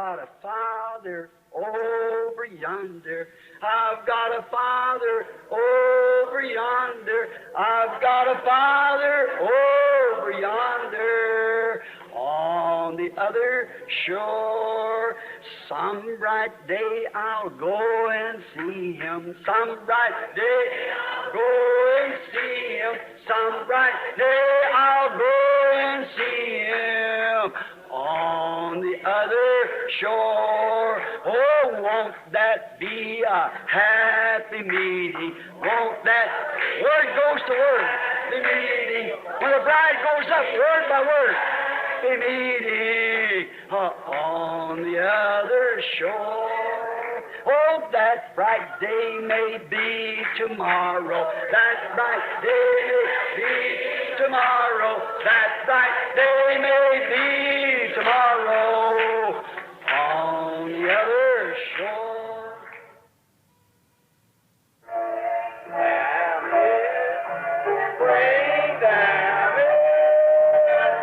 got a Father over yonder. I've got a Father over yonder. I've got a Father over yonder. On the other shore, some bright day I'll go and see Him. Some bright day I'll go and see Him. Some bright day I'll go and see Him. On the other shore, oh, won't that be a happy meeting? Won't that word goes to word, the meeting? When the bride goes up word by word, the meeting on the other shore. Oh, that bright day may be tomorrow. That bright day may be tomorrow. That bright day may be tomorrow on the other shore. Bring them in,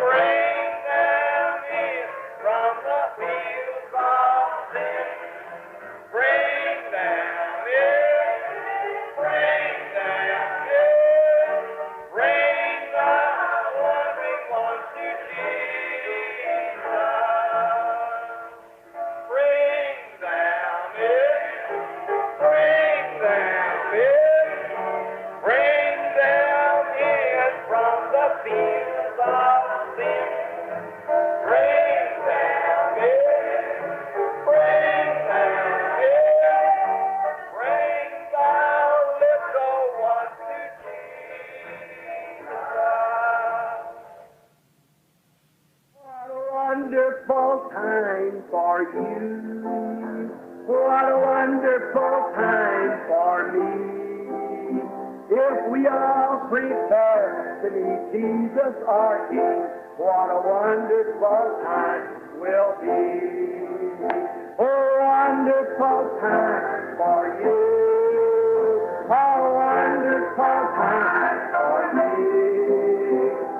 bring them in from the fields of sin. Bring them in, bring them in, bring the wandering ones to Jesus. Bring them in, bring them in, bring them in from the fields of sin. Bring them in, bring them in, bring the little ones to Jesus. What a wonderful time for you. What a wonderful time for me. If we all prepare to meet Jesus our King, what a wonderful time will be. A wonderful time for you. A wonderful time for me.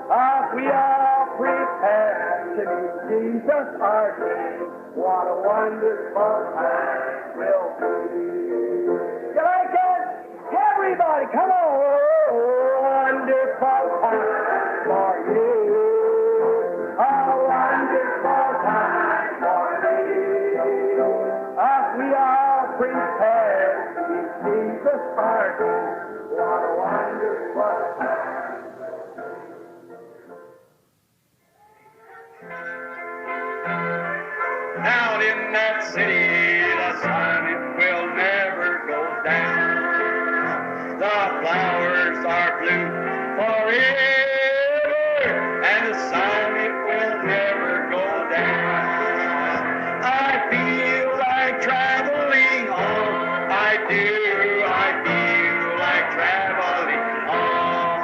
If we all prepare to meet Jesus our King, what a wonderful time will be. You like it? Everybody, come on! Wonderful time for you. A wonderful time for me. If we all prepare to meet Jesus our King, what a wonderful time. Down in that city, the sun it will never go down. The flowers are blue forever, and the sun it will never go down. I feel like traveling on. I do. I feel like traveling on.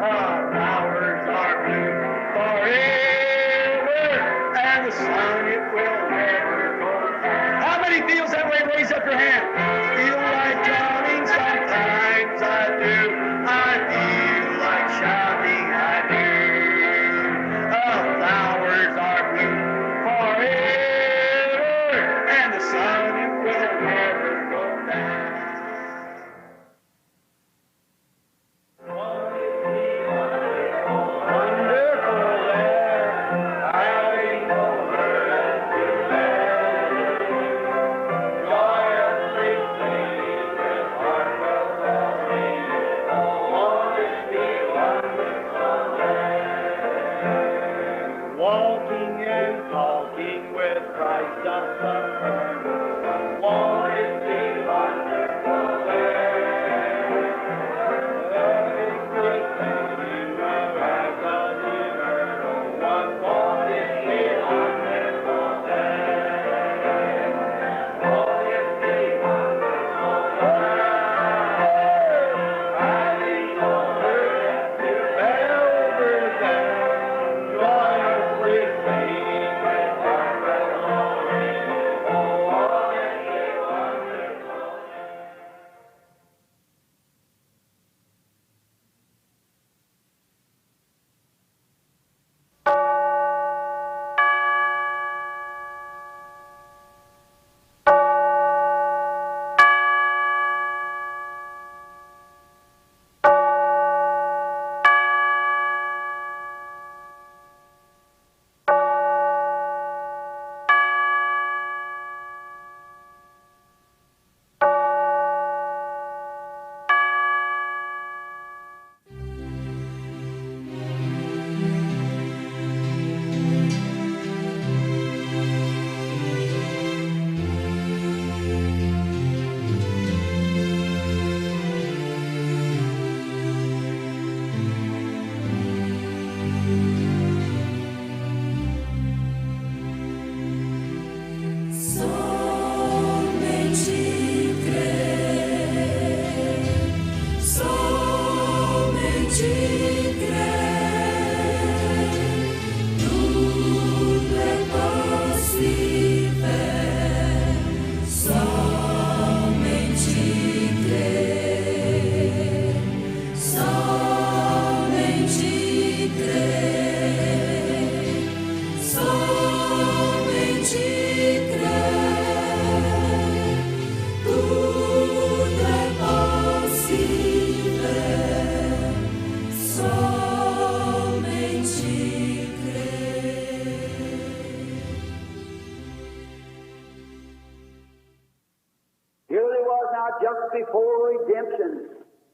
The flowers are blue forever, and the sun it will never go down. How many feels that way? Raise up your hand. Feel like drowning sometimes. I do. I feel like shouting. I do. The flowers are blue forever, and the sun it will never go down. Walking and talking with Christ the Son. Won't it be wonderful there? Loving great things as a eternal one. Won't it be wonderful there? Won't it be wonderful there? Riding over to Belver there. Joyously sing with our melody.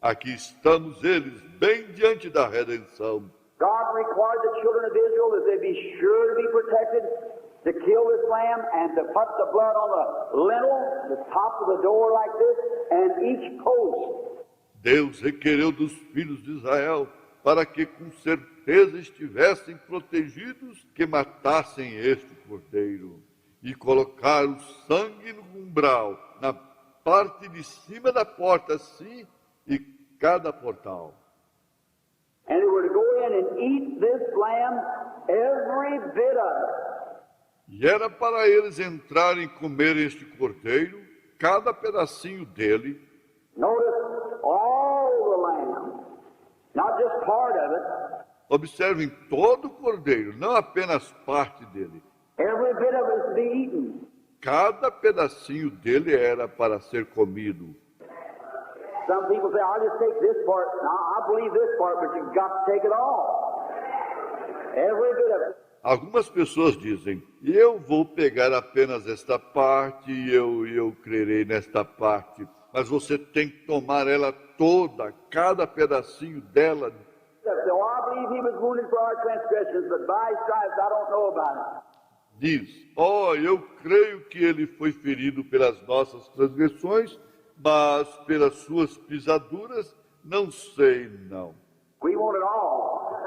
Aqui estamos eles, bem diante da redenção. God required the children of Israel that they be sure to be protected, to kill this lamb and to put the blood on the lintel, the top of the door like this, and each post. Deus requereu dos filhos de Israel para que com certeza estivessem protegidos, que matassem este cordeiro e colocar o sangue no umbral, na parte de cima da porta, assim, e cada portal. And they were to go in and eat this lamb, every bit of it. E era para eles entrarem e comer este cordeiro, cada pedacinho dele. Notice all the lamb, not just part of it. Observem todo o cordeiro, não apenas parte dele. Every bit of it is to be eaten. Cada pedacinho dele era para ser comido. Some people say, I'll just take this part. Now, I believe this part, but you've got to take it all. Every bit of it. Algumas pessoas dizem, eu vou pegar apenas esta parte e eu crerei nesta parte. Mas você tem que tomar ela toda, cada pedacinho dela. So I believe he was wounded for our transgressions, but by his stripes I don't know about it. Diz, eu creio que ele foi ferido pelas nossas transgressões, mas pelas suas pisaduras, não sei não. We want it all.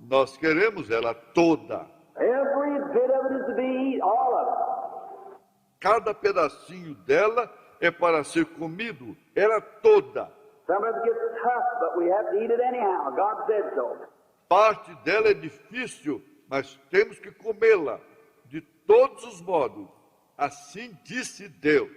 Nós queremos ela toda. Every bit of it is to be eaten, all of it. Cada pedacinho dela é para ser comido, ela toda. Some of it gets tough, but we have to eat it anyhow. God said so. Parte dela é difícil, mas temos que comê-la de todos os modos. Assim disse Deus.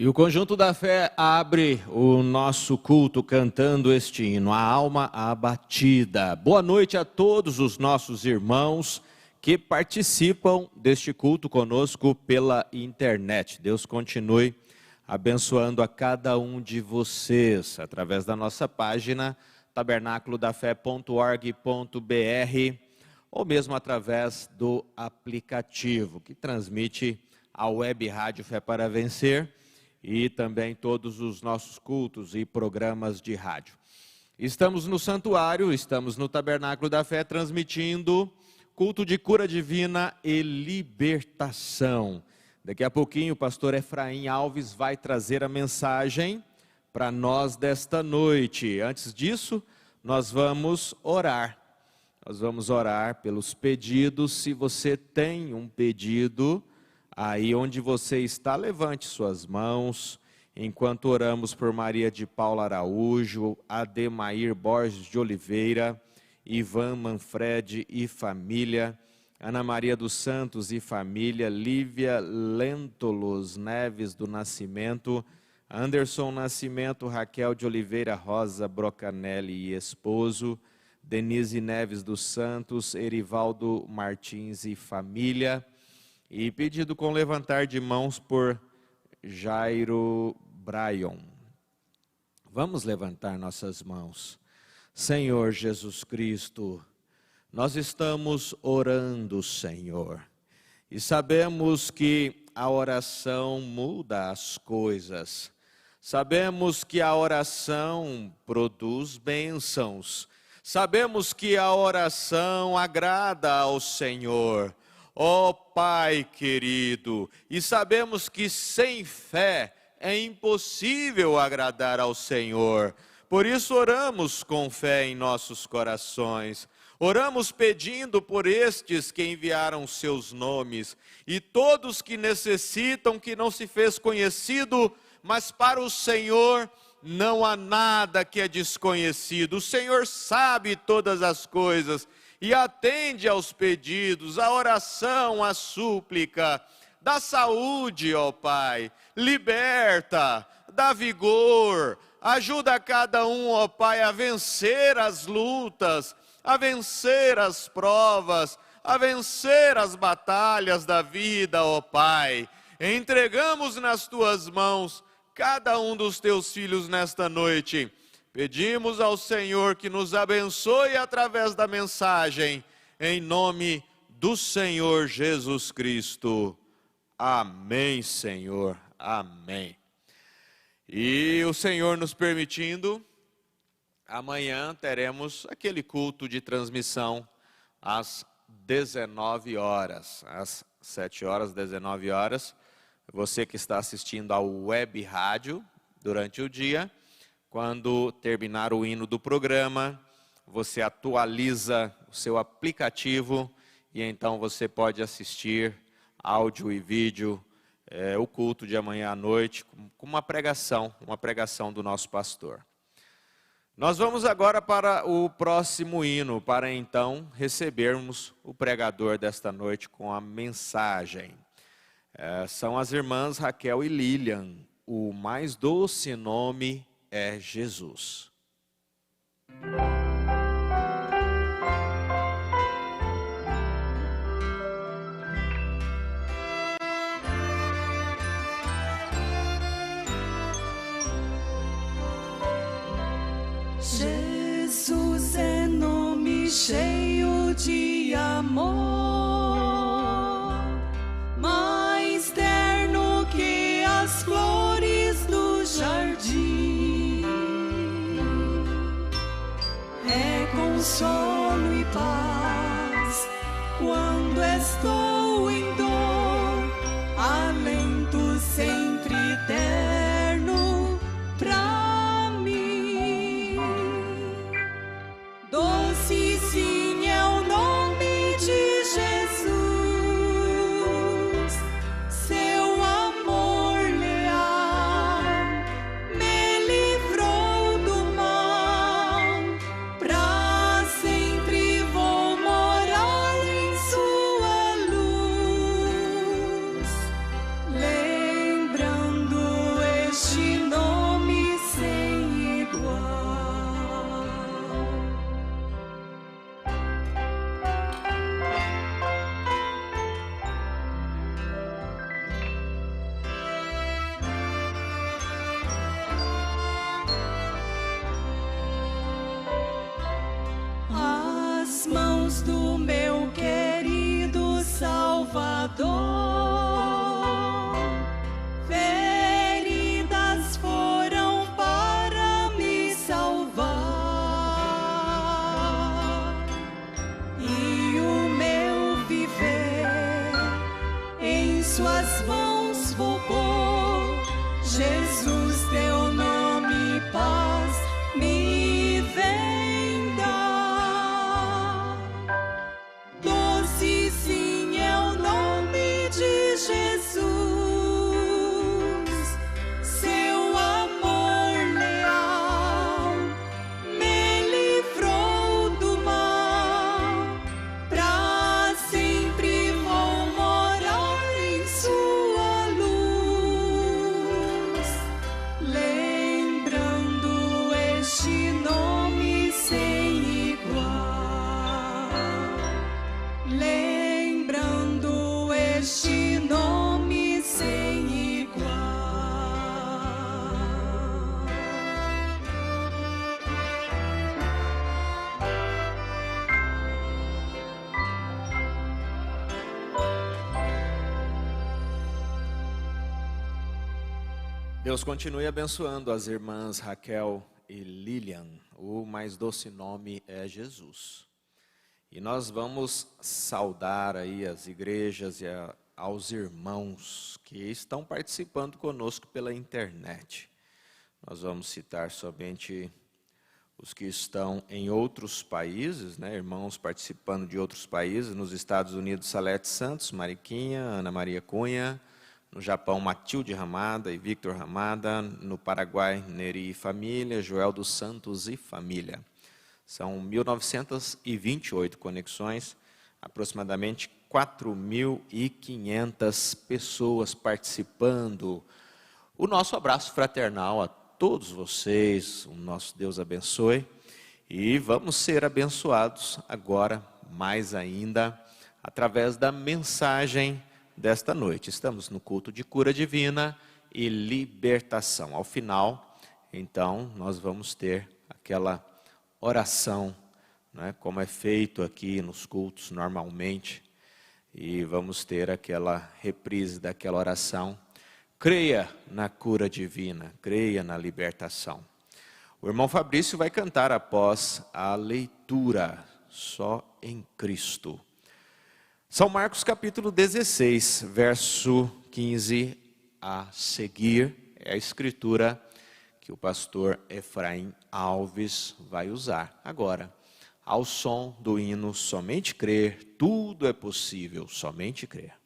E o Conjunto da Fé abre o nosso culto cantando este hino, A Alma Abatida. Boa noite a todos os nossos irmãos que participam deste culto conosco pela internet. Deus continue abençoando a cada um de vocês através da nossa página tabernaculodafé.org.br ou mesmo através do aplicativo que transmite a web rádio Fé para Vencer e também todos os nossos cultos e programas de rádio. Estamos no santuário, estamos no Tabernáculo da Fé transmitindo culto de cura divina e libertação. Daqui a pouquinho o pastor Efraim Alves vai trazer a mensagem para nós desta noite. Antes disso, nós vamos orar. Nós vamos orar pelos pedidos. Se você tem um pedido, aí onde você está, levante suas mãos, enquanto oramos por Maria de Paula Araújo, Ademair Borges de Oliveira, Ivan Manfredi e família, Ana Maria dos Santos e família, Lívia Lentolos Neves do Nascimento, Anderson Nascimento, Raquel de Oliveira Rosa Brocanelli e esposo, Denise Neves dos Santos, Erivaldo Martins e família, e pedido com levantar de mãos por Jairo Bryan. Vamos levantar nossas mãos. Senhor Jesus Cristo, nós estamos orando, Senhor, e sabemos que a oração muda as coisas. Sabemos que a oração produz bênçãos. Sabemos que a oração agrada ao Senhor. Ó Pai querido, e sabemos que sem fé é impossível agradar ao Senhor. Por isso oramos com fé em nossos corações. Oramos pedindo por estes que enviaram seus nomes e todos que necessitam, que não se fez conhecido, mas para o Senhor não há nada que é desconhecido. O Senhor sabe todas as coisas e atende aos pedidos, a oração, a súplica. Dá saúde, ó Pai, liberta, dá vigor, ajuda cada um, ó Pai, a vencer as lutas, a vencer as provas, a vencer as batalhas da vida, ó Pai. Entregamos nas Tuas mãos cada um dos Teus filhos nesta noite. Pedimos ao Senhor que nos abençoe através da mensagem, em nome do Senhor Jesus Cristo. Amém, Senhor. Amém. E o Senhor nos permitindo, amanhã teremos aquele culto de transmissão às 19 horas, às 7 horas, 19 horas. Você que está assistindo ao web rádio durante o dia, quando terminar o hino do programa, você atualiza o seu aplicativo e então você pode assistir áudio e vídeo, o culto de amanhã à noite, com uma pregação do nosso pastor. Nós vamos agora para o próximo hino, para então recebermos o pregador desta noite com a mensagem. São as irmãs Raquel e Lilian, o mais doce nome é Jesus. Jesus é nome cheio de amor, mais terno que as flores do jardim. É consolo e paz quando estou em dor, alento sempre eterno pra mim. Doce sim é o nome de dor. Feridas foram para me salvar, e o meu viver em suas mãos vou pôr. Jesus, teu nome, paz me vem dar. Doce sim é o nome de Jesus, seu amor leal me livrou do mal. Pra sempre vou morar em sua luz, lembrando este nome sem igual, lembrando este nome sem igual. Deus continue abençoando as irmãs Raquel e Lilian. O mais doce nome é Jesus. E nós vamos saudar aí as igrejas e aos irmãos que estão participando conosco pela internet. Nós vamos citar somente os que estão em outros países, né? Irmãos participando de outros países. Nos Estados Unidos, Salete Santos, Mariquinha, Ana Maria Cunha. No Japão, Matilde Ramada e Victor Ramada. No Paraguai, Neri e família, Joel dos Santos e família. São 1.928 conexões, aproximadamente 4.500 pessoas participando. O nosso abraço fraternal a todos vocês, o nosso Deus abençoe. E vamos ser abençoados agora, mais ainda, através da mensagem desta noite. Estamos no culto de cura divina e libertação. Ao final, então, nós vamos ter aquela oração, né, como é feito aqui nos cultos normalmente, e vamos ter aquela reprise daquela oração. Creia na cura divina, creia na libertação. O irmão Fabrício vai cantar após a leitura, só em Cristo. São Marcos capítulo 16, verso 15 a seguir, é a escritura que o pastor Efraim Alves vai usar agora, ao som do hino Somente Crer, tudo é possível, somente crer.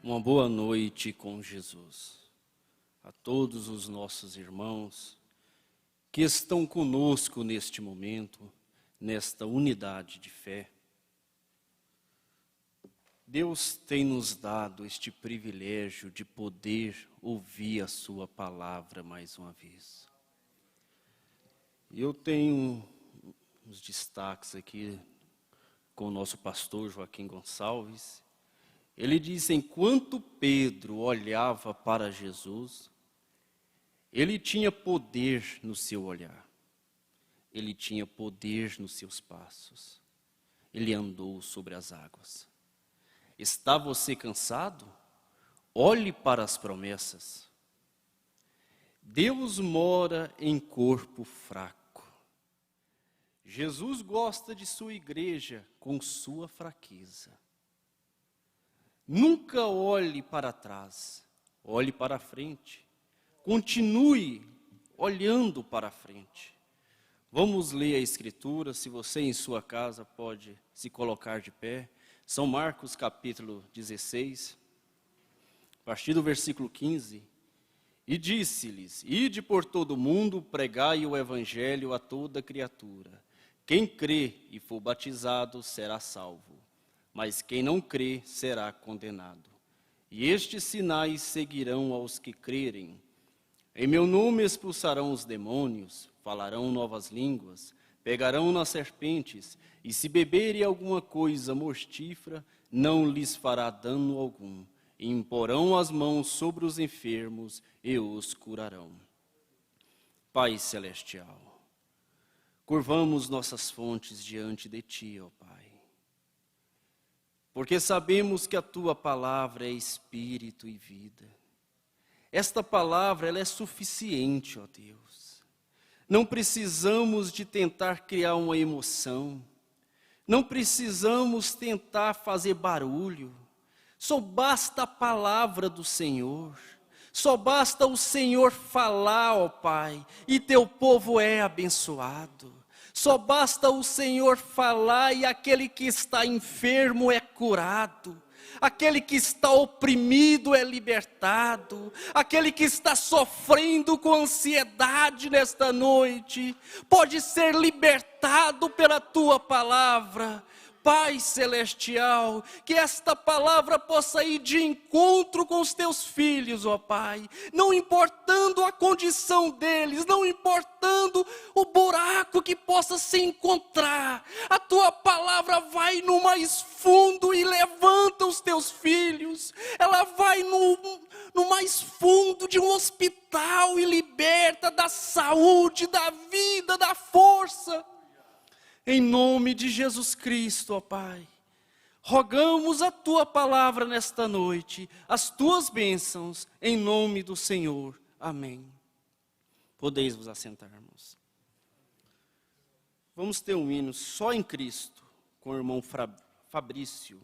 Uma boa noite com Jesus a todos os nossos irmãos que estão conosco neste momento, nesta unidade de fé. Deus tem nos dado este privilégio de poder ouvir a sua palavra mais uma vez. E eu tenho uns destaques aqui com o nosso pastor Joaquim Gonçalves. Ele diz: enquanto Pedro olhava para Jesus, ele tinha poder no seu olhar, ele tinha poder nos seus passos, ele andou sobre as águas. Está você cansado? Olhe para as promessas. Deus mora em corpo fraco. Jesus gosta de sua igreja com sua fraqueza. Nunca olhe para trás, olhe para frente. Continue olhando para frente. Vamos ler a Escritura, se você em sua casa pode se colocar de pé. São Marcos capítulo 16, a partir do versículo 15. E disse-lhes: ide por todo o mundo, pregai o evangelho a toda criatura. Quem crê e for batizado será salvo, mas quem não crê será condenado. E estes sinais seguirão aos que crerem. Em meu nome expulsarão os demônios, falarão novas línguas, pegarão nas serpentes, e se beberem alguma coisa mortífera, não lhes fará dano algum. E imporão as mãos sobre os enfermos e os curarão. Pai celestial, curvamos nossas fontes diante de Ti, ó Pai, porque sabemos que a Tua palavra é espírito e vida. Esta palavra, ela é suficiente, ó Deus. Não precisamos de tentar criar uma emoção, não precisamos tentar fazer barulho. Só basta a palavra do Senhor, só basta o Senhor falar, ó Pai, e teu povo é abençoado. Só basta o Senhor falar e aquele que está enfermo é curado. Aquele que está oprimido é libertado. Aquele que está sofrendo com ansiedade nesta noite pode ser libertado pela tua palavra. Pai celestial, que esta palavra possa ir de encontro com os teus filhos, ó Pai, não importando a condição deles, não importando o buraco que possa se encontrar, a tua palavra vai no mais fundo e levanta os teus filhos, ela vai no mais fundo de um hospital e liberta da saúde, da vida, da força. Em nome de Jesus Cristo, ó Pai, rogamos a Tua palavra nesta noite, as Tuas bênçãos, em nome do Senhor. Amém. Podeis vos assentarmos. Vamos ter um hino só em Cristo, com o irmão Fabrício.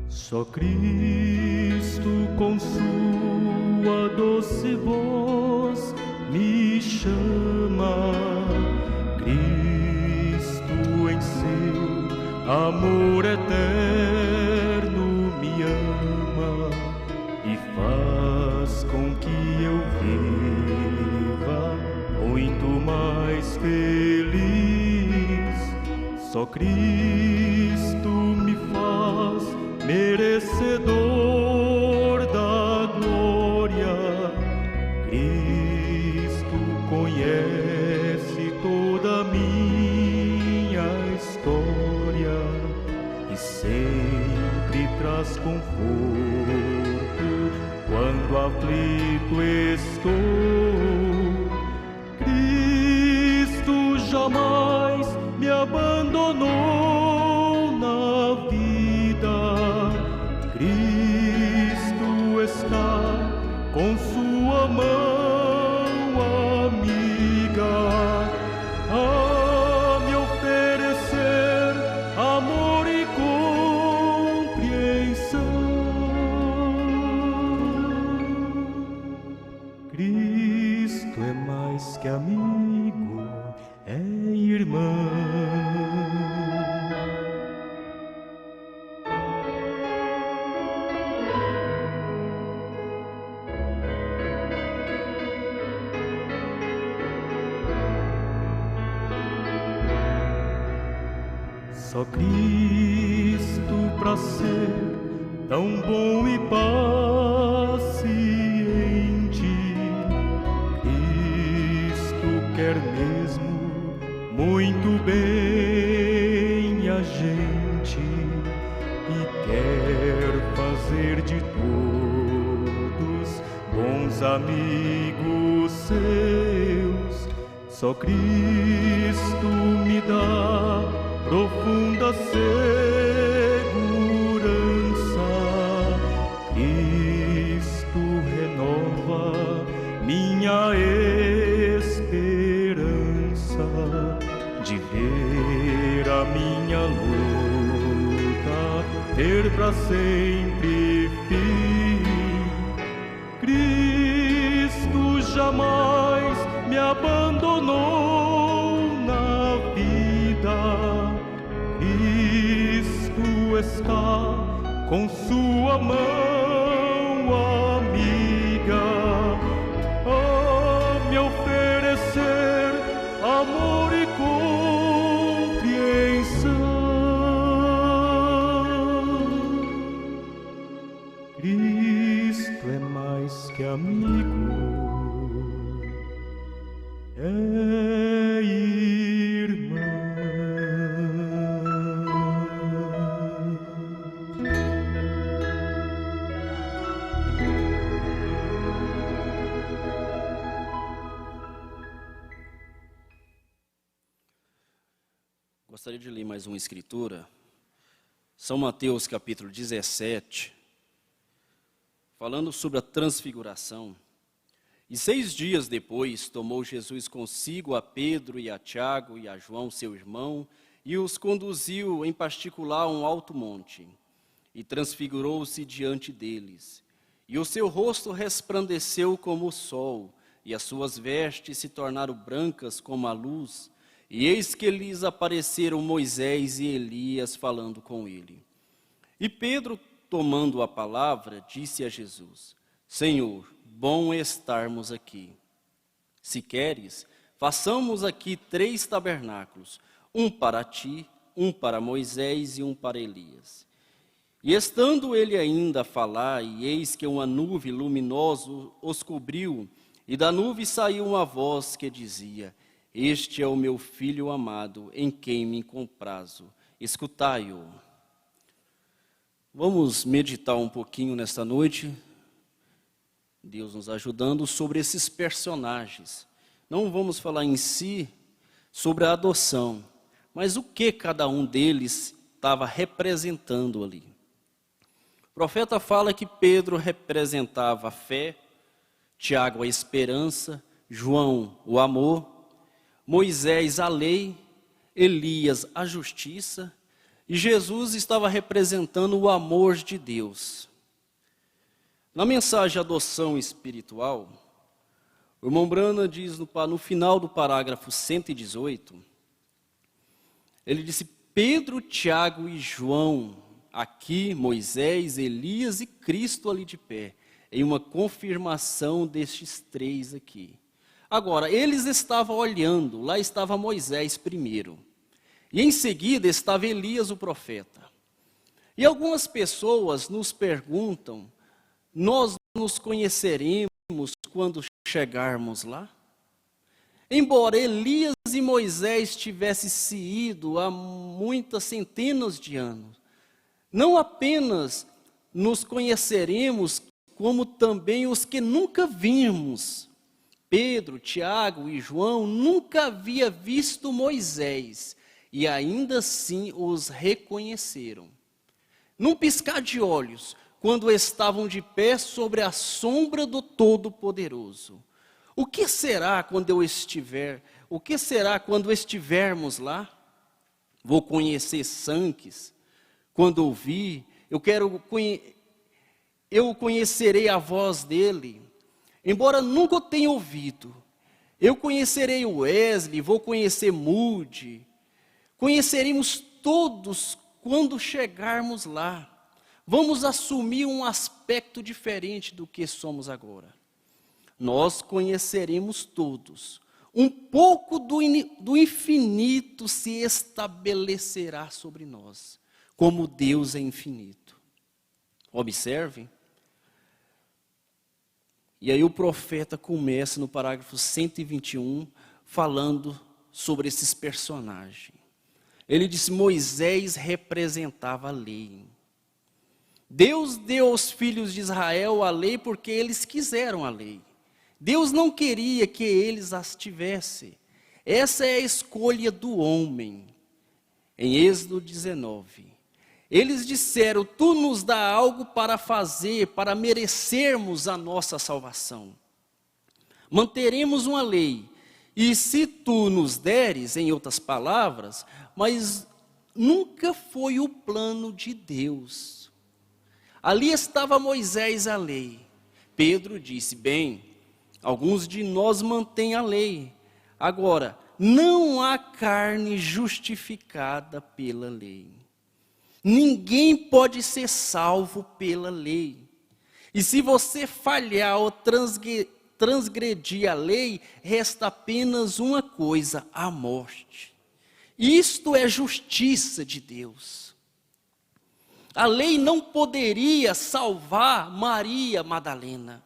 Só Cristo com sua doce voz me chama, Cristo em seu amor eterno me ama e faz com que eu viva muito mais feliz. Só Cristo me faz merecedor da glória. Cristo conhece toda a minha história e sempre traz conforto quando aflito estou. Cristo jamais me abandonou na vida. Cristo está com sua mão amiga a me oferecer amor e compreensão. Cristo é mais que amigo, é irmão. Só Cristo pra ser tão bom e paciente, Cristo quer mesmo muito bem a gente e quer fazer fazer de todos bons amigos seus. Só Cristo me dá profunda segurança. Cristo renova minha esperança de ver a minha luta ter pra sempre fim. Cristo jamais me abandonou na vida. Cristo está com sua mão amiga a me oferecer amor e compreensão. Cristo é mais que amigo, é irmão. Gostaria de ler mais uma escritura. São Mateus capítulo 17, falando sobre a transfiguração. E 6 dias depois, tomou Jesus consigo a Pedro e a Tiago e a João, seu irmão, e os conduziu em particular a um alto monte, e transfigurou-se diante deles. E o seu rosto resplandeceu como o sol, e as suas vestes se tornaram brancas como a luz. E eis que lhes apareceram Moisés e Elias falando com ele. E Pedro, tomando a palavra, disse a Jesus: Senhor, bom estarmos aqui. Se queres, façamos aqui 3 tabernáculos, um para ti, um para Moisés e um para Elias. E estando ele ainda a falar, e eis que uma nuvem luminosa os cobriu, e da nuvem saiu uma voz que dizia: Este é o meu filho amado, em quem me comprazo. Escutai-o. Vamos meditar um pouquinho nesta noite, Deus nos ajudando, sobre esses personagens. Não vamos falar em si sobre a adoção, mas o que cada um deles estava representando ali. O profeta fala que Pedro representava a fé, Tiago a esperança, João o amor, Moisés a lei, Elias a justiça, e Jesus estava representando o amor de Deus. Na mensagem Adoção Espiritual, o irmão Brana diz no final do parágrafo 118, ele disse: Pedro, Tiago e João, aqui Moisés, Elias e Cristo ali de pé, em uma confirmação destes 3 aqui. Agora, eles estavam olhando, lá estava Moisés primeiro, e em seguida estava Elias o profeta. E algumas pessoas nos perguntam: nós nos conheceremos quando chegarmos lá? Embora Elias e Moisés tivessem se ido há muitas centenas de anos, não apenas nos conheceremos, como também os que nunca vimos. Pedro, Tiago e João nunca havia visto Moisés e ainda assim os reconheceram. Num piscar de olhos, quando estavam de pé sobre a sombra do Todo-Poderoso. O que será quando eu estiver? O que será quando estivermos lá? Vou conhecer Sanques. Quando ouvir, eu conhecerei a voz dele. Embora nunca o tenha ouvido, eu conhecerei o Wesley, vou conhecer Moody, conheceremos todos quando chegarmos lá. Vamos assumir um aspecto diferente do que somos agora. Nós conheceremos todos. Um pouco do infinito se estabelecerá sobre nós, como Deus é infinito. Observe. E aí o profeta começa no parágrafo 121, falando sobre esses personagens. Ele disse: Moisés representava a lei. Deus deu aos filhos de Israel a lei porque eles quiseram a lei. Deus não queria que eles as tivessem. Essa é a escolha do homem. Em Êxodo 19. Eles disseram, tu nos dá algo para fazer, para merecermos a nossa salvação. Manteremos uma lei. E se tu nos deres, em outras palavras, mas nunca foi o plano de Deus. Ali estava Moisés a lei. Pedro disse, bem, alguns de nós mantêm a lei. Agora, não há carne justificada pela lei. Ninguém pode ser salvo pela lei. E se você falhar ou transgredir a lei, resta apenas uma coisa, a morte. Isto é justiça de Deus. A lei não poderia salvar Maria Madalena.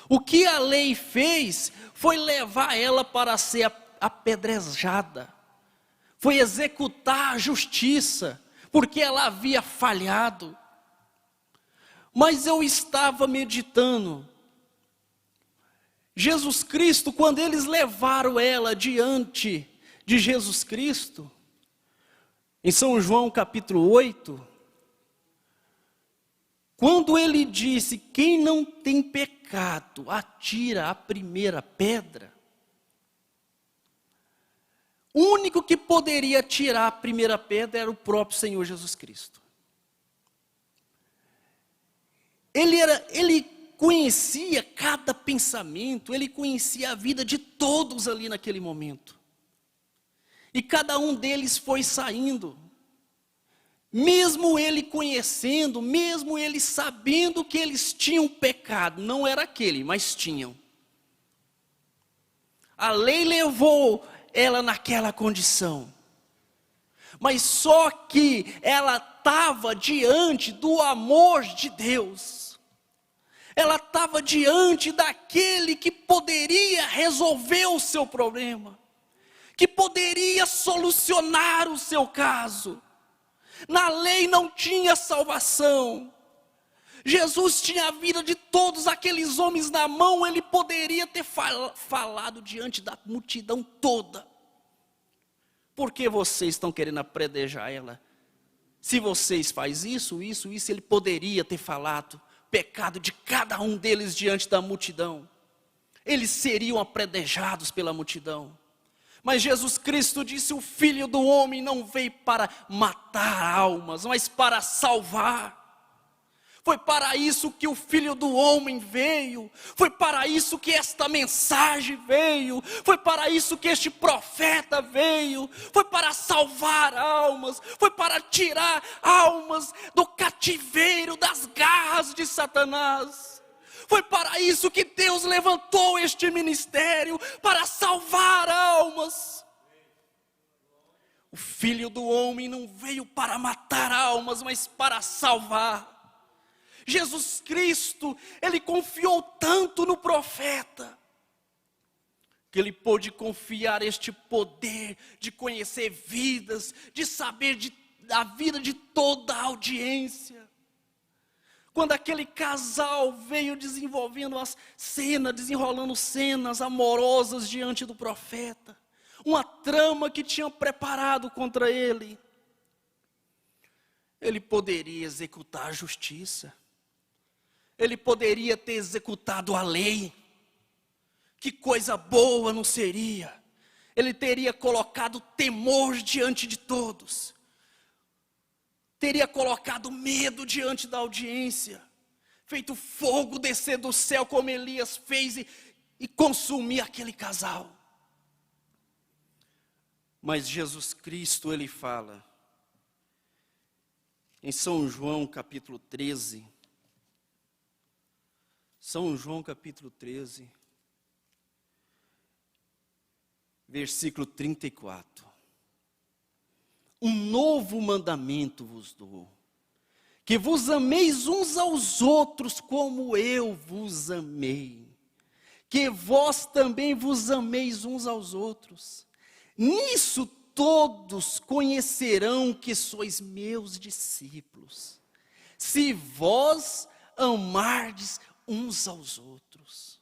O que a lei fez foi levar ela para ser apedrejada. Foi executar a justiça, porque ela havia falhado. Mas eu estava meditando. Jesus Cristo, quando eles levaram ela diante de Jesus Cristo, em São João capítulo 8, quando ele disse, quem não tem pecado, atira a primeira pedra. O único que poderia tirar a primeira pedra era o próprio Senhor Jesus Cristo. Ele conhecia cada pensamento, ele conhecia a vida de todos ali naquele momento. E cada um deles foi saindo. Mesmo ele conhecendo, mesmo ele sabendo que eles tinham pecado, não era aquele, mas tinham. A lei levou ela naquela condição. Mas só que ela estava diante do amor de Deus. Ela estava diante daquele que poderia resolver o seu problema, que poderia solucionar o seu caso. Na lei não tinha salvação. Jesus tinha a vida de todos aqueles homens na mão, ele poderia ter falado diante da multidão toda. Por que vocês estão querendo apedrejar ela? Se vocês fazem isso, ele poderia ter falado pecado de cada um deles diante da multidão. Eles seriam apedrejados pela multidão. Mas Jesus Cristo disse, o Filho do Homem não veio para matar almas, mas para salvar. Foi para isso que o Filho do Homem veio. Foi para isso que esta mensagem veio. Foi para isso que este profeta veio. Foi para salvar almas. Foi para tirar almas do cativeiro, das garras de Satanás. Foi para isso que Deus levantou este ministério, para salvar almas. O Filho do Homem não veio para matar almas, mas para salvar. Jesus Cristo, ele confiou tanto no profeta, que ele pôde confiar este poder de conhecer vidas, de saber da vida de toda a audiência. Quando aquele casal veio desenvolvendo as cenas, desenrolando cenas amorosas diante do profeta, uma trama que tinham preparado contra ele, ele poderia executar a justiça. Ele poderia ter executado a lei. Que coisa boa não seria. Ele teria colocado temor diante de todos. Teria colocado medo diante da audiência. Feito fogo descer do céu como Elias fez e consumir aquele casal. Mas Jesus Cristo, ele fala em São João capítulo 13. São João capítulo 13, versículo 34. Um novo mandamento vos dou, que vos ameis uns aos outros como eu vos amei, que vós também vos ameis uns aos outros. Nisso todos conhecerão que sois meus discípulos, se vós amardes uns aos outros.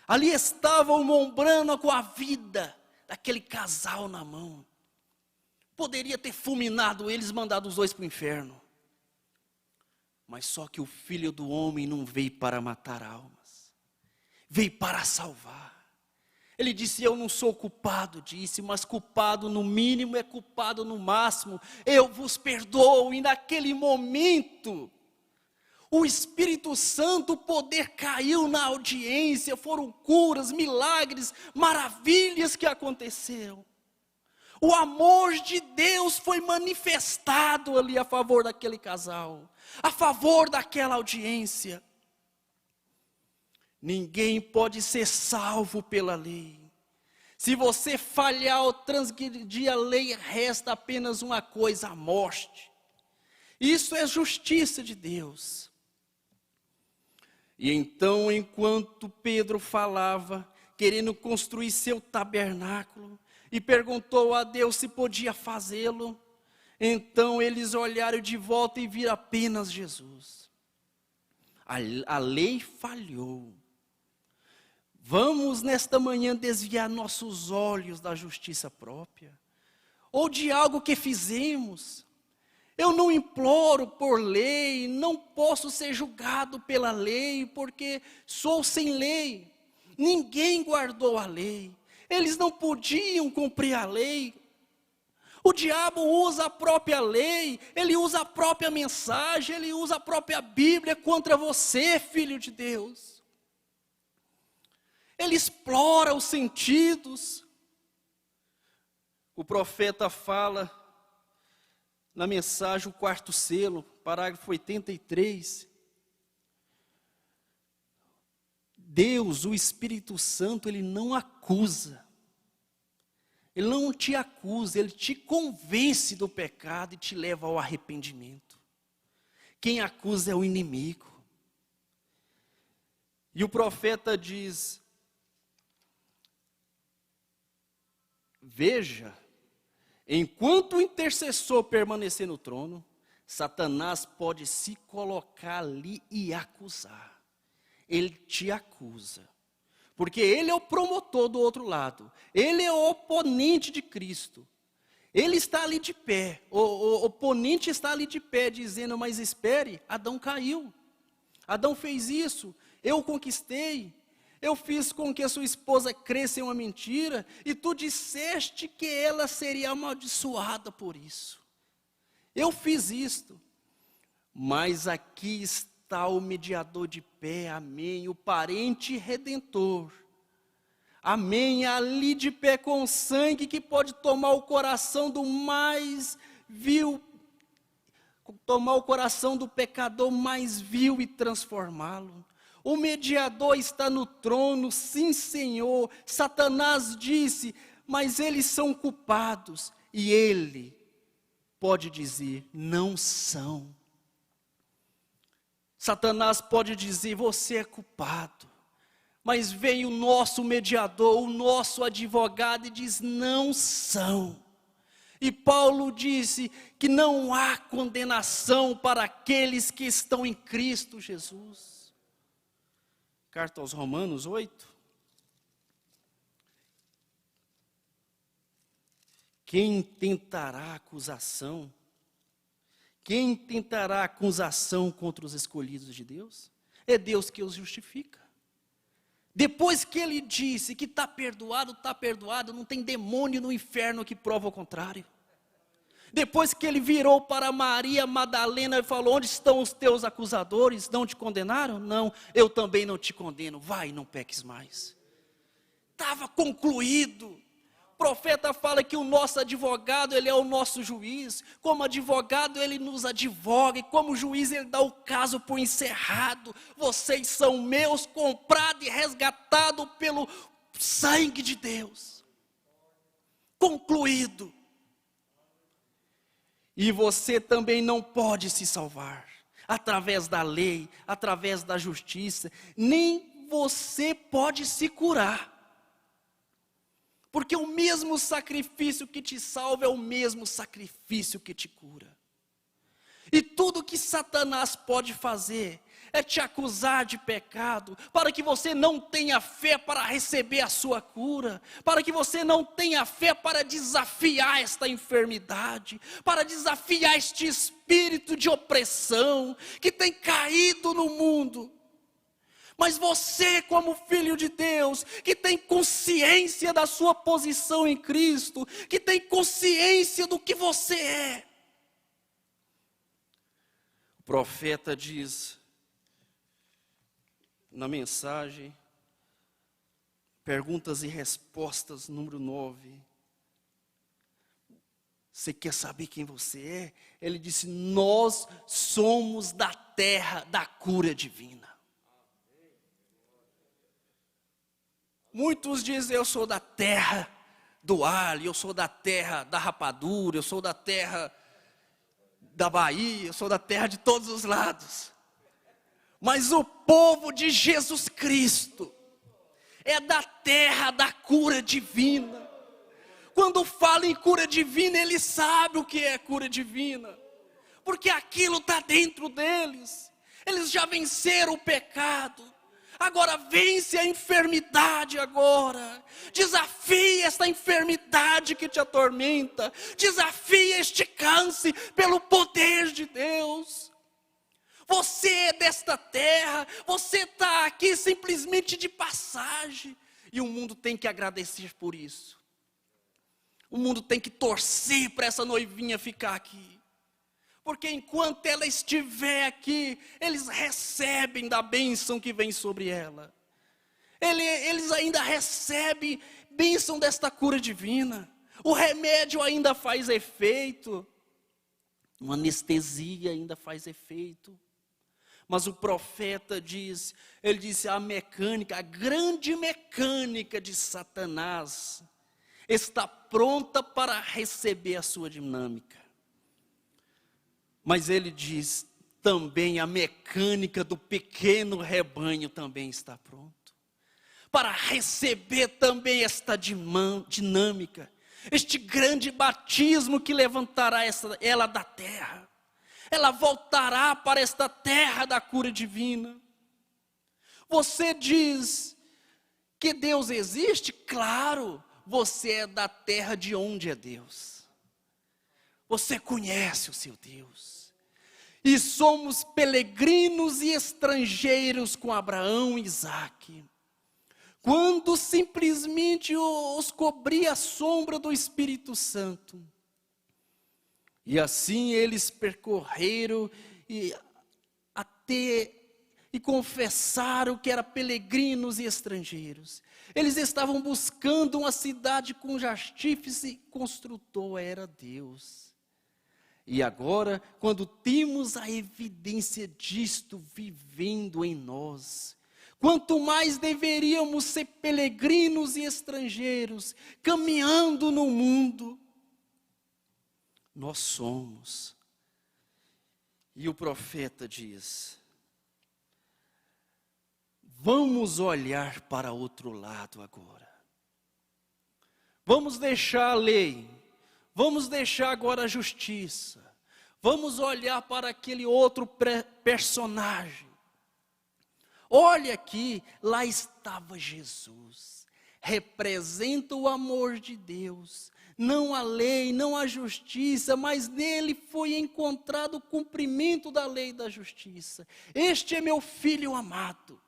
Ali estava o Mombrana com a vida daquele casal na mão. Poderia ter fulminado eles, mandado os dois para o inferno. Mas só que o Filho do Homem não veio para matar almas, veio para salvar. Ele disse, eu não sou culpado, disse, mas culpado no mínimo é culpado no máximo. Eu vos perdoo. E naquele momento, o Espírito Santo, o poder caiu na audiência, foram curas, milagres, maravilhas que aconteceram. O amor de Deus foi manifestado ali a favor daquele casal, a favor daquela audiência. Ninguém pode ser salvo pela lei. Se você falhar ou transgredir a lei, resta apenas uma coisa, a morte. Isso é justiça de Deus. E então, enquanto Pedro falava, querendo construir seu tabernáculo, e perguntou a Deus se podia fazê-lo, então eles olharam de volta e viram apenas Jesus. A lei falhou. Vamos nesta manhã desviar nossos olhos da justiça própria, ou de algo que fizemos. Eu não imploro por lei, não posso ser julgado pela lei, porque sou sem lei. Ninguém guardou a lei. Eles não podiam cumprir a lei. O diabo usa a própria lei, ele usa a própria mensagem, ele usa a própria Bíblia contra você, filho de Deus. Ele explora os sentidos. O profeta fala na mensagem, o quarto selo, parágrafo 83. Deus, o Espírito Santo, ele não acusa. Ele não te acusa, ele te convence do pecado e te leva ao arrependimento. Quem acusa é o inimigo. E o profeta diz: veja, enquanto o intercessor permanecer no trono, Satanás pode se colocar ali e acusar. Ele te acusa, porque ele é o promotor do outro lado, ele é o oponente de Cristo, ele está ali de pé, o oponente está ali de pé, dizendo, mas espere, Adão caiu, Adão fez isso, eu conquistei, eu fiz com que a sua esposa cresça em uma mentira, e tu disseste que ela seria amaldiçoada por isso, eu fiz isto, mas aqui está o mediador de pé, amém, o parente redentor, amém, ali de pé com sangue que pode tomar o coração do mais vil, tomar o coração do pecador mais vil e transformá-lo. O mediador está no trono, sim, Senhor. Satanás disse, mas eles são culpados, e ele pode dizer, não são. Satanás pode dizer, você é culpado, mas vem o nosso mediador, o nosso advogado e diz, não são. E Paulo disse que não há condenação para aqueles que estão em Cristo Jesus. Carta aos Romanos 8. Quem tentará acusação? Quem tentará acusação contra os escolhidos de Deus? É Deus que os justifica. Depois que ele disse que está perdoado, não tem demônio no inferno que prova o contrário. Depois que ele virou para Maria Madalena e falou, onde estão os teus acusadores? Não te condenaram? Não, eu também não te condeno, vai, não peques mais. Estava concluído. O profeta fala que o nosso advogado, ele é o nosso juiz. Como advogado, ele nos advoga. E como juiz, ele dá o caso por encerrado. Vocês são meus, comprado e resgatado pelo sangue de Deus. Concluído. E você também não pode se salvar. Através da lei, através da justiça. Nem você pode se curar. Porque o mesmo sacrifício que te salva é o mesmo sacrifício que te cura. E tudo que Satanás pode fazer é te acusar de pecado, para que você não tenha fé para receber a sua cura, para que você não tenha fé para desafiar esta enfermidade, para desafiar este espírito de opressão que tem caído no mundo. Mas você, como filho de Deus, que tem consciência da sua posição em Cristo, que tem consciência do que você é, o profeta diz na mensagem, perguntas e respostas, número 9. Você quer saber quem você é? Ele disse: nós somos da terra da cura divina. Muitos dizem: eu sou da terra do alho, eu sou da terra da rapadura, eu sou da terra da Bahia, eu sou da terra de todos os lados. Mas o povo de Jesus Cristo é da terra da cura divina. Quando fala em cura divina, ele sabe o que é cura divina, porque aquilo está dentro deles. Eles já venceram o pecado, agora vence a enfermidade agora. Desafia esta enfermidade que te atormenta, desafia este câncer pelo poder de Deus. Você é desta terra, você está aqui simplesmente de passagem, e o mundo tem que agradecer por isso. O mundo tem que torcer para essa noivinha ficar aqui, porque enquanto ela estiver aqui, eles recebem da bênção que vem sobre ela. Eles ainda recebem bênção desta cura divina. O remédio ainda faz efeito, uma anestesia ainda faz efeito. Mas o profeta diz, ele disse: a mecânica, a grande mecânica de Satanás está pronta para receber a sua dinâmica. Mas ele diz, também a mecânica do pequeno rebanho também está pronto para receber também esta dinâmica, este grande batismo que levantará ela da terra. Ela voltará para esta terra da cura divina. Você diz que Deus existe? Claro, você é da terra de onde é Deus. Você conhece o seu Deus. E somos peregrinos e estrangeiros com Abraão e Isaque. Quando simplesmente os cobria a sombra do Espírito Santo. E assim eles percorreram e confessaram que eram peregrinos e estrangeiros. Eles estavam buscando uma cidade com artífice e construtor, era Deus. E agora, quando temos a evidência disto vivendo em nós, quanto mais deveríamos ser peregrinos e estrangeiros, caminhando no mundo. Nós somos. E o profeta diz: vamos olhar para outro lado agora. Vamos deixar a lei. Vamos deixar agora a justiça. Vamos olhar para aquele outro personagem. Olha aqui, lá estava Jesus. Representa o amor de Deus. Não a lei, não a justiça, mas nele foi encontrado o cumprimento da lei e da justiça. Este é meu filho amado.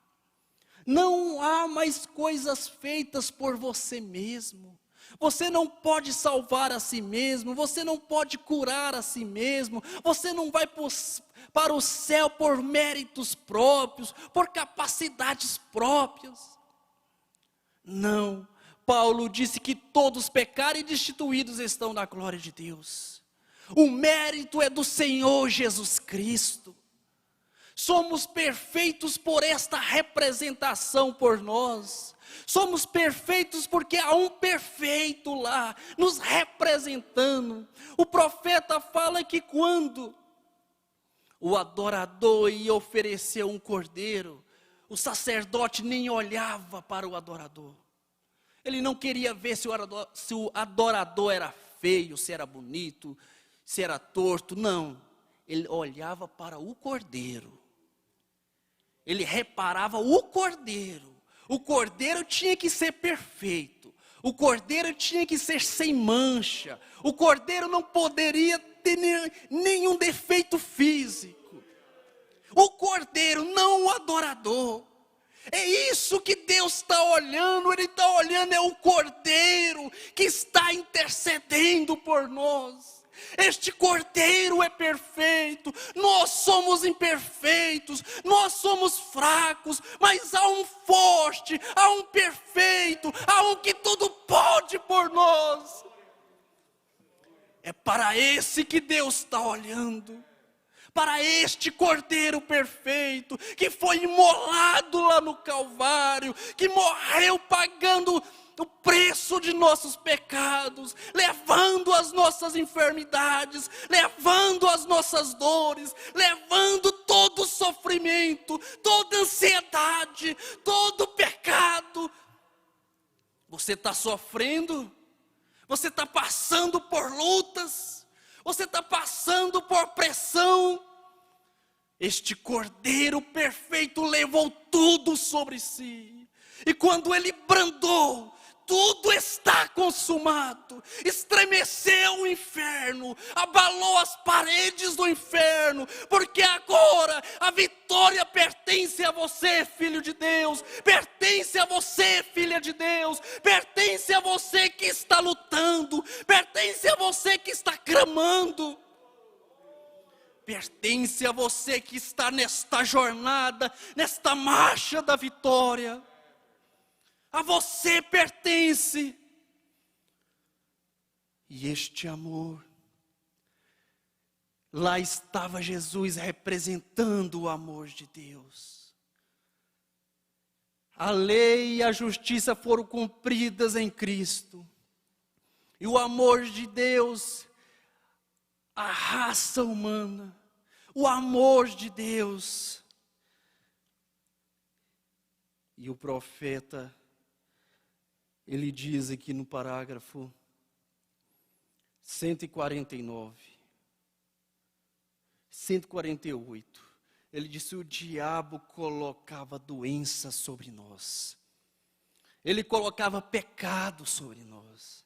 Não há mais coisas feitas por você mesmo. Você não pode salvar a si mesmo, você não pode curar a si mesmo, você não vai para o céu por méritos próprios, por capacidades próprias. Não. Paulo disse que todos pecaram e destituídos estão da glória de Deus. O mérito é do Senhor Jesus Cristo. Somos perfeitos por esta representação por nós. Somos perfeitos porque há um perfeito lá, nos representando. O profeta fala que quando o adorador ia oferecer um cordeiro, o sacerdote nem olhava para o adorador. Ele não queria ver se o adorador era feio, se era bonito, se era torto, não. ele olhava para o cordeiro. Ele reparava o cordeiro. O cordeiro tinha que ser perfeito. O cordeiro tinha que ser sem mancha. O cordeiro não poderia ter nenhum defeito físico. O cordeiro, não o adorador. É isso que Deus está olhando. Ele está olhando, é o cordeiro que está intercedendo por nós. Este cordeiro é perfeito, nós somos imperfeitos, nós somos fracos, mas há um forte, há um perfeito, há um que tudo pode por nós. É para esse que Deus está olhando, para este cordeiro perfeito, que foi imolado lá no Calvário, que morreu pagando o preço de nossos pecados, levando as nossas enfermidades, levando as nossas dores, levando todo o sofrimento, toda a ansiedade, todo o pecado. Você está sofrendo? Você está passando por lutas? Você está passando por pressão? Este Cordeiro perfeito levou tudo sobre si. E quando ele brandou, tudo está consumado. Estremeceu o inferno, abalou as paredes do inferno, porque agora a vitória pertence a você, filho de Deus, pertence a você, filha de Deus, pertence a você que está lutando, pertence a você que está clamando, pertence a você que está nesta jornada, nesta marcha da vitória. A você pertence. E este amor, lá estava Jesus representando o amor de Deus. A lei e a justiça foram cumpridas em Cristo. E o amor de Deus, a raça humana, o amor de Deus. E o profeta, ele diz aqui no parágrafo 149, 148, ele disse: o diabo colocava doença sobre nós, ele colocava pecado sobre nós,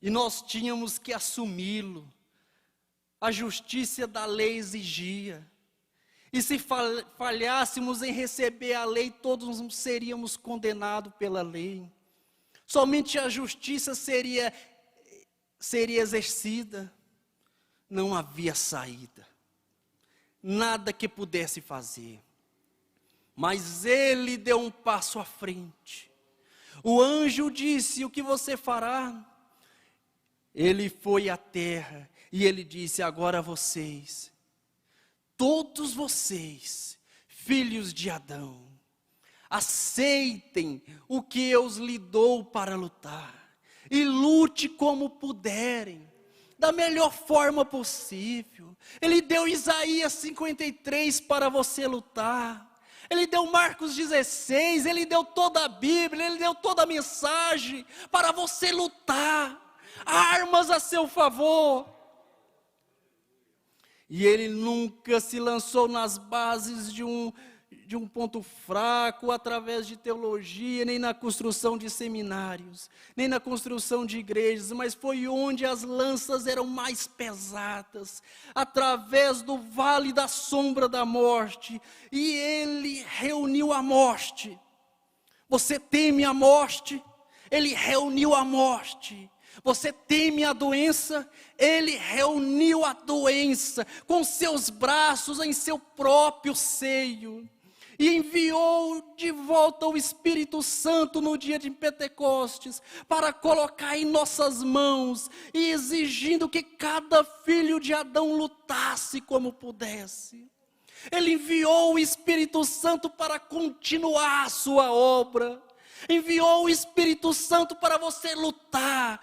e nós tínhamos que assumi-lo. A justiça da lei exigia, e se falhássemos em receber a lei, todos seríamos condenados pela lei. Somente a justiça seria exercida. Não havia saída. Nada que pudesse fazer. Mas ele deu um passo à frente. O anjo disse: o que você fará? Ele foi à terra e ele disse: agora vocês, todos vocês, filhos de Adão, aceitem o que eu lhe dou para lutar, e lute como puderem, da melhor forma possível. Ele deu Isaías 53 para você lutar, ele deu Marcos 16, ele deu toda a Bíblia, ele deu toda a mensagem para você lutar, armas a seu favor. E ele nunca se lançou nas bases de um ponto fraco, através de teologia, nem na construção de seminários, nem na construção de igrejas, mas foi onde as lanças eram mais pesadas, através do vale da sombra da morte, e ele reuniu a morte. Você teme a morte? Ele reuniu a morte. Você teme a doença? Ele reuniu a doença com seus braços em seu próprio seio. E enviou de volta o Espírito Santo no dia de Pentecostes, para colocar em nossas mãos, e exigindo que cada filho de Adão lutasse como pudesse. Ele enviou o Espírito Santo para continuar a sua obra. Enviou o Espírito Santo para você lutar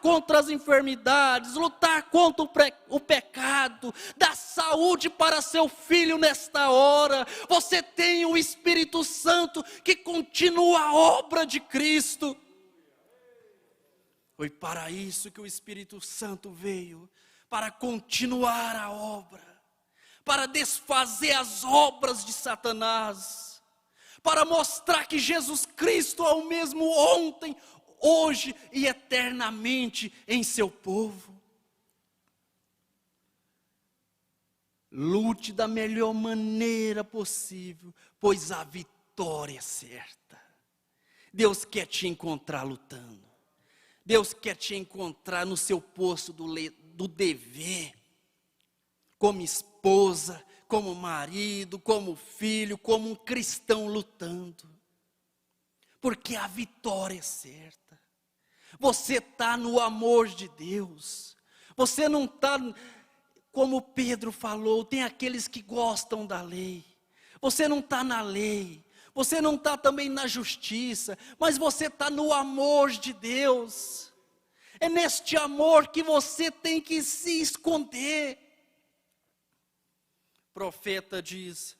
contra as enfermidades, lutar contra o pecado, dar saúde para seu filho nesta hora. Você tem o Espírito Santo que continua a obra de Cristo. Foi para isso que o Espírito Santo veio, para continuar a obra. para desfazer as obras de Satanás, para mostrar que Jesus Cristo é o mesmo ontem, hoje e eternamente em seu povo. Lute da melhor maneira possível, pois a vitória é certa. Deus quer te encontrar lutando. Deus quer te encontrar no seu posto do dever, como esposa, como marido, como filho, como um cristão lutando. Porque a vitória é certa. Você está no amor de Deus. Você não está, como Pedro falou, tem aqueles que gostam da lei. Você não está na lei. Você não está também na justiça, mas você está no amor de Deus. É neste amor que você tem que se esconder. O profeta diz: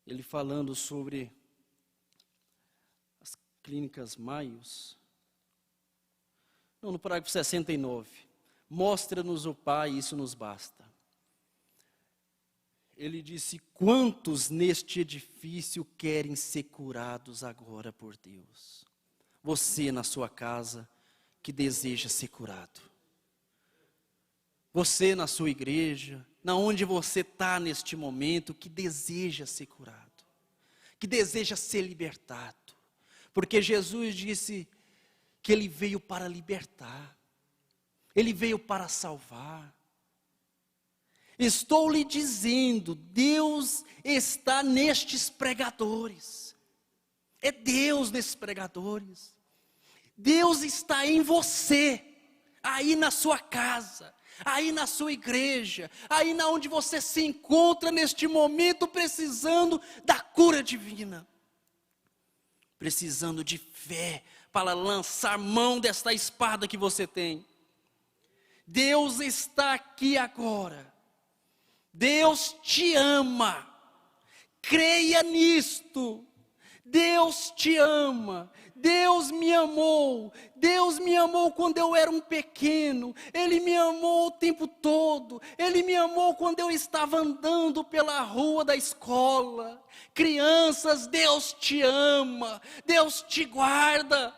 ele falando sobre as clínicas Maios, no parágrafo 69, mostra-nos o Pai, isso nos basta. Ele disse: quantos neste edifício querem ser curados agora por Deus? Você na sua casa que deseja ser curado. Você na sua igreja, na onde você está neste momento, que deseja ser curado. Que deseja ser libertado. Porque Jesus disse que Ele veio para libertar. Ele veio para salvar. Estou lhe dizendo, Deus está nestes pregadores. É Deus nesses pregadores. Deus está em você, aí na sua casa, aí na sua igreja, aí na onde você se encontra neste momento precisando da cura divina. Precisando de fé para lançar mão desta espada que você tem. Deus está aqui agora. Deus te ama, creia nisto. Deus te ama, Deus me amou quando eu era um pequeno, Ele me amou o tempo todo, Ele me amou quando eu estava andando pela rua da escola. Crianças, Deus te ama, Deus te guarda.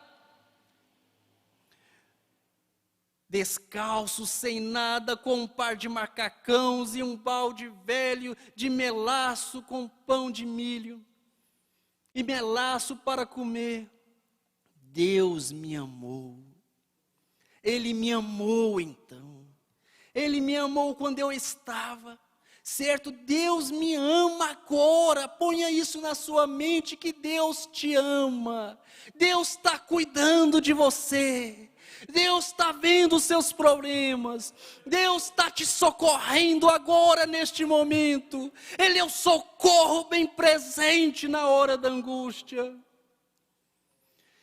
Descalço, sem nada, com um par de macacãos e um balde velho de melaço com pão de milho e melaço para comer. Deus me amou. Ele me amou então. Ele me amou quando eu estava, certo? Deus me ama agora. Ponha isso na sua mente, que Deus te ama. Deus está cuidando de você. Deus está vendo os seus problemas. Deus está te socorrendo agora neste momento. Ele é o socorro bem presente na hora da angústia.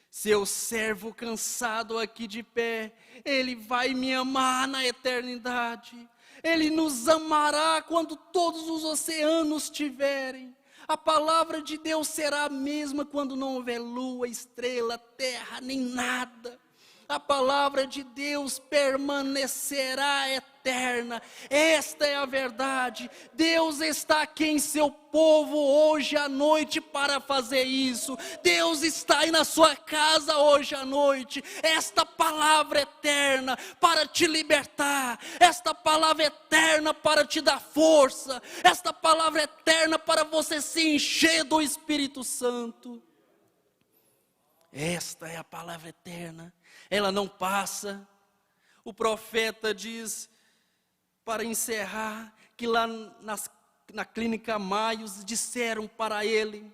Seu servo cansado aqui de pé, Ele vai me amar na eternidade. Ele nos amará quando todos os oceanos tiverem. A palavra de Deus será a mesma quando não houver lua, estrela, terra, nem nada. A palavra de Deus permanecerá eterna. Esta é a verdade. Deus está aqui em seu povo hoje à noite para fazer isso. Deus está aí na sua casa hoje à noite. Esta palavra eterna para te libertar. Esta palavra eterna para te dar força. Esta palavra eterna para você se encher do Espírito Santo. Esta é a palavra eterna. Ela não passa. O profeta diz, para encerrar, que lá na clínica Maios disseram para ele: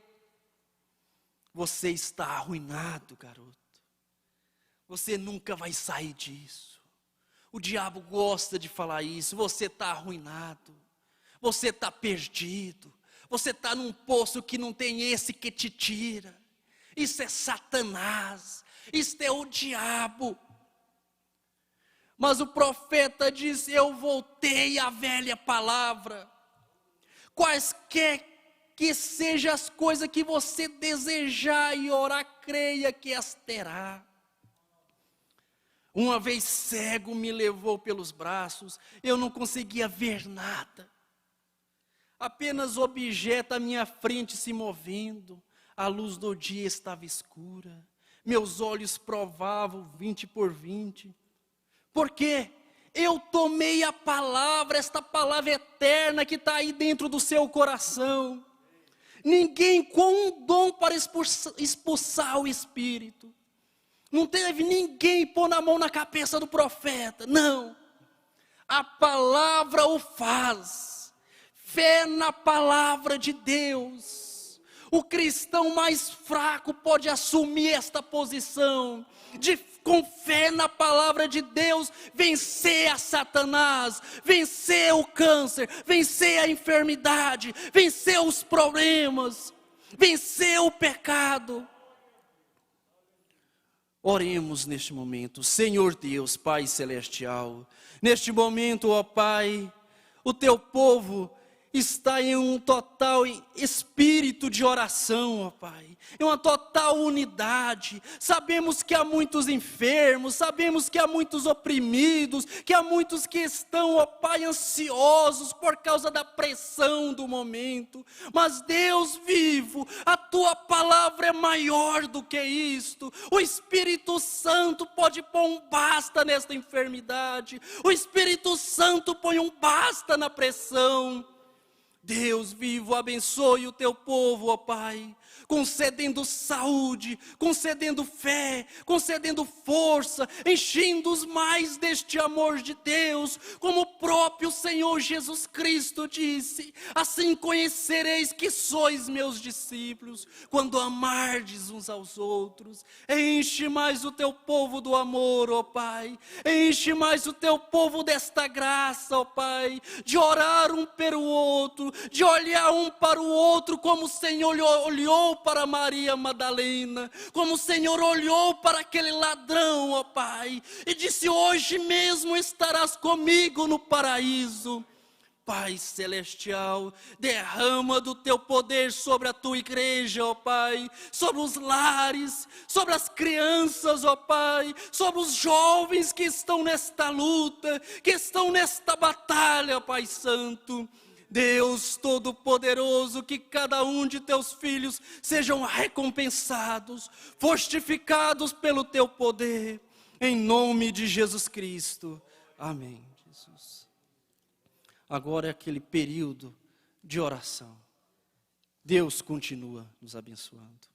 você está arruinado, garoto. Você nunca vai sair disso. O diabo gosta de falar isso. Você está arruinado. Você está perdido. Você está num poço que não tem esse que te tira. Isso é Satanás. Isto é o diabo. Mas o profeta diz: eu voltei à velha palavra. Quaisquer que sejam as coisas que você desejar e orar, creia que as terá. Uma vez cego me levou pelos braços, eu não conseguia ver nada. Apenas objeto à minha frente se movendo, a luz do dia estava escura, meus olhos provavam 20 por 20. Por quê? Eu tomei a palavra, esta palavra eterna que está aí dentro do seu coração. Ninguém com um dom para expulsar o espírito. Não teve ninguém pôr a mão na cabeça do profeta, não. A palavra o faz. Fé na palavra de Deus. O cristão mais fraco pode assumir esta posição de, com fé na palavra de Deus, vencer a Satanás, vencer o câncer, vencer a enfermidade, vencer os problemas, vencer o pecado. Oremos neste momento. Senhor Deus, Pai Celestial, neste momento, ó Pai, o teu povo está em um total espírito de oração, ó Pai, em uma total unidade. Sabemos que há muitos enfermos, sabemos que há muitos oprimidos, que há muitos que estão, ó Pai, ansiosos por causa da pressão do momento. Mas Deus vivo, a tua palavra é maior do que isto. O Espírito Santo pode pôr um basta nesta enfermidade. O Espírito Santo põe um basta na pressão. Deus vivo, abençoe o teu povo, ó Pai, concedendo saúde, concedendo fé, concedendo força, enchendo-os mais deste amor de Deus, como o próprio Senhor Jesus Cristo disse: assim conhecereis que sois meus discípulos, quando amardes uns aos outros. Enche mais o teu povo do amor, ó Pai, enche mais o teu povo desta graça, ó Pai, de orar um pelo outro, de olhar um para o outro, como o Senhor olhou para Maria Madalena, como o Senhor olhou para aquele ladrão, ó Pai, e disse: hoje mesmo estarás comigo no paraíso. Pai Celestial, derrama do teu poder sobre a tua igreja, ó Pai, sobre os lares, sobre as crianças, ó Pai, sobre os jovens que estão nesta luta, que estão nesta batalha, Pai Santo. Deus Todo-Poderoso, que cada um de teus filhos sejam recompensados, fortificados pelo teu poder, em nome de Jesus Cristo. Amém, Jesus. Agora é aquele período de oração. Deus continua nos abençoando.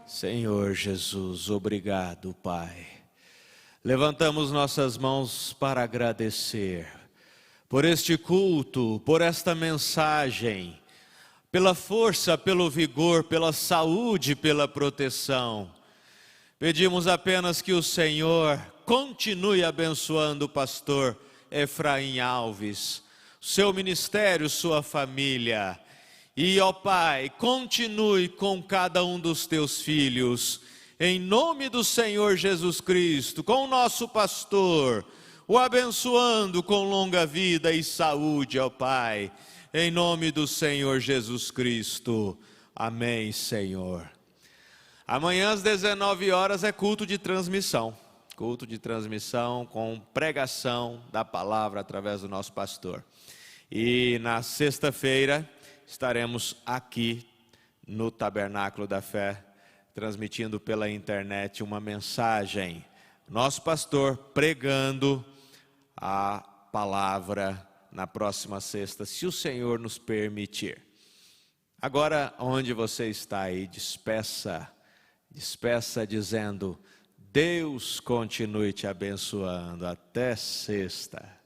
Senhor Jesus, obrigado, Pai. Levantamos nossas mãos para agradecer por este culto, por esta mensagem, pela força, pelo vigor, pela saúde, pela proteção. Pedimos apenas que o Senhor continue abençoando o pastor Efraim Alves, seu ministério, sua família. E, ó Pai, continue com cada um dos teus filhos, em nome do Senhor Jesus Cristo, com o nosso pastor, o abençoando com longa vida e saúde, ó Pai, em nome do Senhor Jesus Cristo. Amém, Senhor. Amanhã às 19 horas é culto de transmissão com pregação da palavra através do nosso pastor. E na sexta-feira estaremos aqui no Tabernáculo da Fé, transmitindo pela internet uma mensagem. Nosso pastor pregando a palavra na próxima sexta, se o Senhor nos permitir. Agora, onde você está aí, despeça dizendo: Deus continue te abençoando. Até sexta.